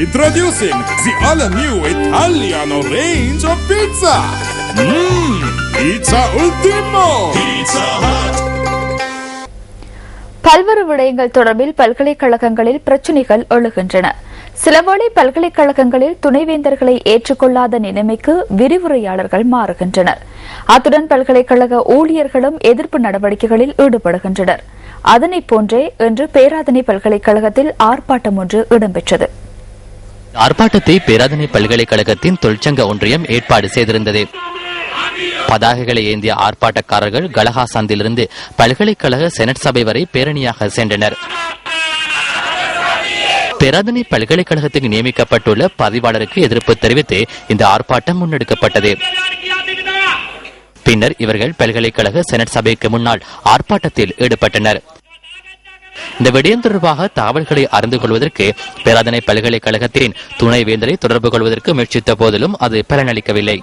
Introducing the all-new Italiano range of pizza. Pizza Ultimo. Pizza Hut. பல்வேறு விடயங்கள் தொடர்பில் பல்கலைக்கழகங்களில் பிரச்சினைகள் எழுகின்றன. சிலவேளை பல்கலைக்கழகங்களில் துணைவேந்தர்களை ஏற்றுக்கொள்ளாத நிலைமைக்கு விரிவுரையாளர்கள் மாறுகின்றனர். அத்துடன் பல்கலைக்கழக ஊழியர்களும் எதிர்ப்பு நடவடிக்கைகளில் ஈடுபடுகின்றனர். அதனைப் போன்றே இன்று பேராதனை பல்கலைக்கழகத்தில் ஆர்ப்பாட்டம் ஒன்று இடம்பெற்றது. ஆர்ப்பாட்டத்தை பேராதனை பல்கலைக்கழகத்தின் தொழிற்சங்க ஒன்றியம் ஏற்பாடு செய்திருந்தது. பதாகைகளை ஏந்திய ஆர்ப்பாட்டக்காரர்கள் கலஹா சந்திலிருந்து பல்கலைக்கழக செனட் சபை வரை பேரணியாக சென்றனர். பேராதனை பல்கலைக்கழகத்துக்கு நியமிக்கப்பட்டுள்ள பதிவாளருக்கு எதிர்ப்பு தெரிவித்து இந்த ஆர்ப்பாட்டம் முன்னெடுக்கப்பட்டது. பின்னர் இவர்கள் பல்கலைக்கழக செனட் சபைக்கு முன்னால் ஆர்ப்பாட்டத்தில் ஈடுபட்டனர். இந்த விடயம் தொடர்பாக தகவல்களை அறிந்து கொள்வதற்கு பேராதனை பல்கலைக்கழகத்தின் துணைவேந்தரை தொடர்பு கொள்வதற்கு முயற்சித்த போதிலும் அது பலனளிக்கவில்லை.